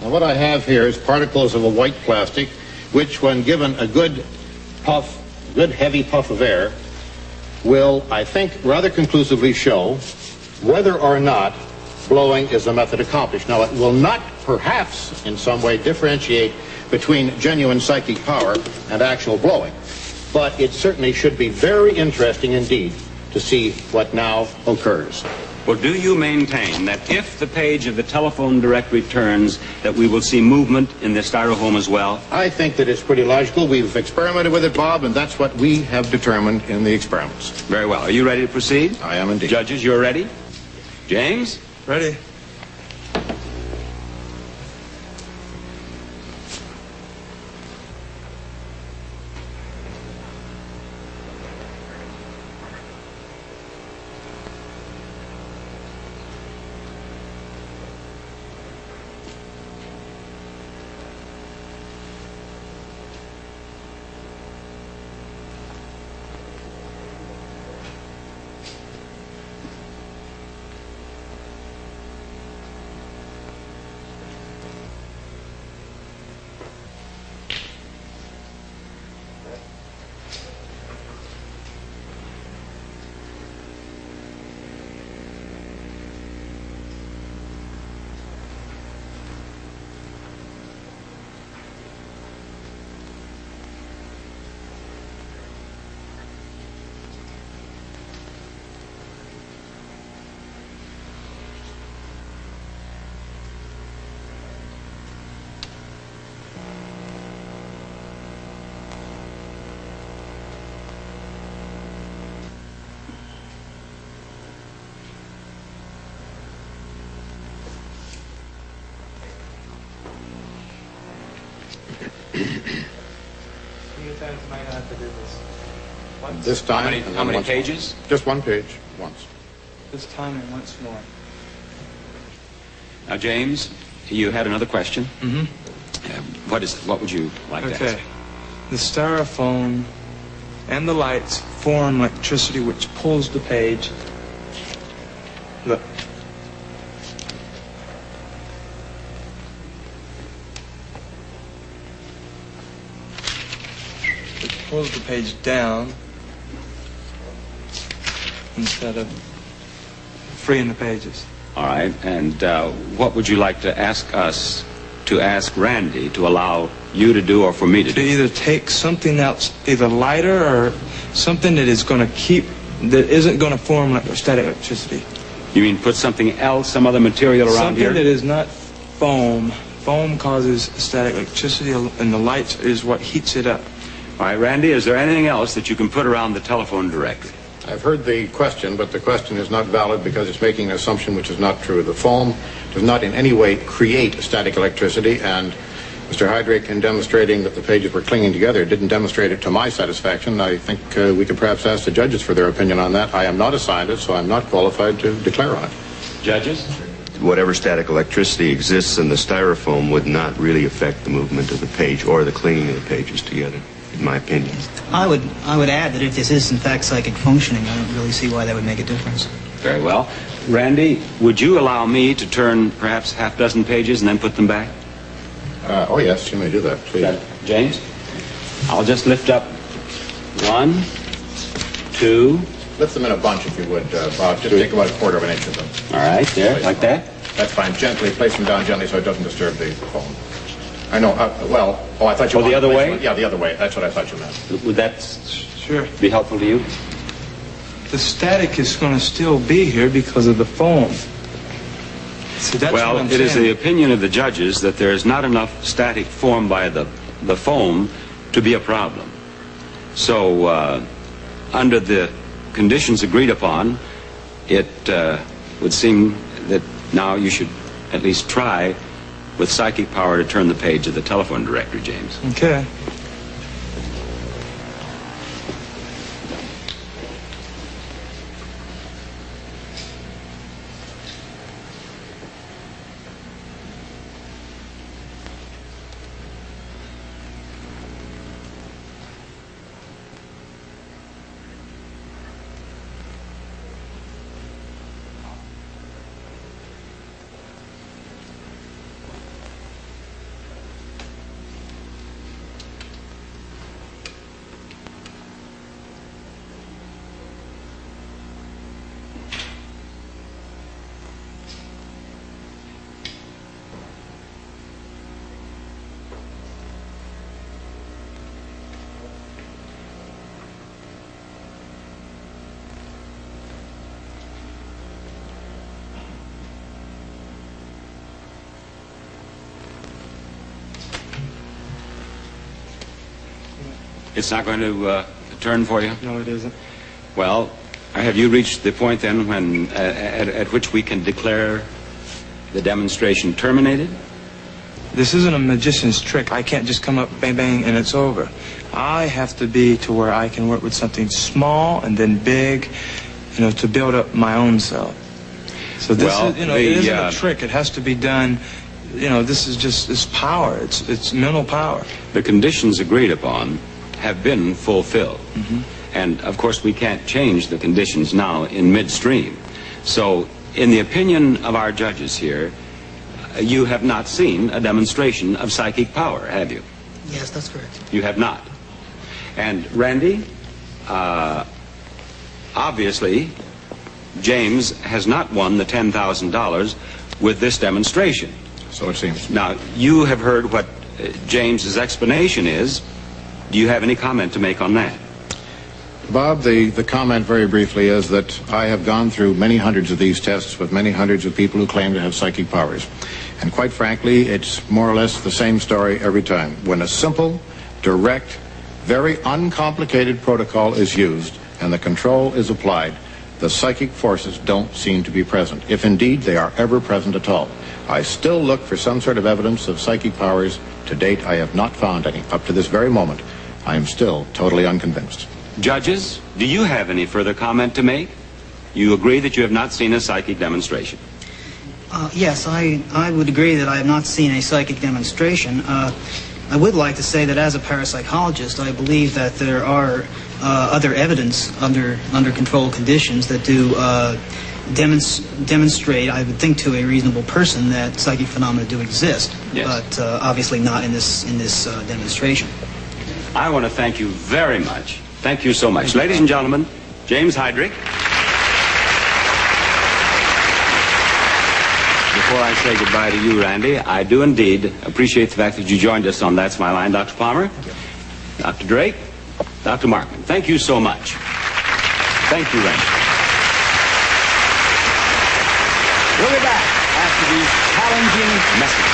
Now what I have here is particles of a white plastic, which when given a good heavy puff of air, will, I think, rather conclusively show whether or not blowing is the method accomplished. Now, it will not, perhaps, in some way differentiate between genuine psychic power and actual blowing, but it certainly should be very interesting indeed to see what now occurs. Well, do you maintain that if the page of the telephone directory turns, that we will see movement in the styrofoam as well? I think that it's pretty logical. We've experimented with it, Bob, and that's what we have determined in the experiments. Very well. Are you ready to proceed? I am indeed. Judges, you're ready? James? Ready. This time. How many pages? Just one page, once. This time and once more. Now, James, you had another question. Mm-hmm. What would you like to ask? Okay. The styrofoam and the lights form electricity which pulls the page. Look. It pulls the page down instead of freeing the pages. All right. And what would you like to ask us to ask Randy to allow you to do or for me to do? To either take something else, either lighter or something that is going to keep, that isn't going to form like static electricity. You mean put something else, some other material around something here? Something that is not foam. Foam causes static electricity, and the light is what heats it up. All right, Randy, is there anything else that you can put around the telephone directory? I've heard the question, but the question is not valid because it's making an assumption which is not true. The foam does not in any way create static electricity, and Mr. Hydrick, in demonstrating that the pages were clinging together, didn't demonstrate it to my satisfaction. I think we could perhaps ask the judges for their opinion on that. I am not a scientist, so I'm not qualified to declare on it. Judges? Whatever static electricity exists in the styrofoam would not really affect the movement of the page or the clinging of the pages together, in my opinion. I would add that if this is in fact psychic functioning, I don't really see why that would make a difference. Very well. Randy, would you allow me to turn perhaps half a dozen pages and then put them back? Oh yes, you may do that, please. James? I'll just lift up 1, 2. Lift them in a bunch if you would, Bob. Just take about a quarter of an inch of them. All right, there, like that? That's fine. Gently, place them down gently so it doesn't disturb the foam. I know, I thought you the other way? Yeah, the other way. That's what I thought you meant. Would that Sure. be helpful to you? The static is going to still be here because of the foam. See, that's well, what I'm it is saying. the opinion of the judges that there is not enough static formed by the foam to be a problem. So, under the conditions agreed upon, it would seem that now you should at least try with psychic power to turn the page of the telephone directory, James. Okay. It's not going to turn for you? No, it isn't. Well, have you reached the point then when at which we can declare the demonstration terminated? This isn't a magician's trick. I can't just come up, bang, bang, and it's over. I have to be to where I can work with something small and then big, to build up my own self. So this is, it isn't a trick. It has to be done. This is just this power. It's mental power. The conditions agreed upon have been fulfilled. Mm-hmm. And, of course, we can't change the conditions now in midstream. So, in the opinion of our judges here, you have not seen a demonstration of psychic power, have you? Yes, that's correct. You have not. And, Randy, obviously, James has not won the $10,000 with this demonstration. So it seems. Now, you have heard what James's explanation is. Do you have any comment to make on that? Bob, the comment very briefly is that I have gone through many hundreds of these tests with many hundreds of people who claim to have psychic powers. And quite frankly, it's more or less the same story every time. When a simple, direct, very uncomplicated protocol is used and the control is applied, the psychic forces don't seem to be present, if indeed they are ever present at all. I still look for some sort of evidence of psychic powers. To date, I have not found any. Up to this very moment, I am still totally unconvinced. Judges, do you have any further comment to make? You agree that you have not seen a psychic demonstration? Yes, I would agree that I have not seen a psychic demonstration. I would like to say that as a parapsychologist, I believe that there are other evidence under controlled conditions that do demonstrate, I would think, to a reasonable person that psychic phenomena do exist. Yes. But obviously not in this demonstration. I want to thank you very much. Thank you so much. Ladies and gentlemen, James Hydrick. Before I say goodbye to you, Randy, I do indeed appreciate the fact that you joined us on That's My Line, Dr. Palmer, Dr. Drake, Dr. Markman. Thank you so much. Thank you, Randy. We'll be back after these challenging messages.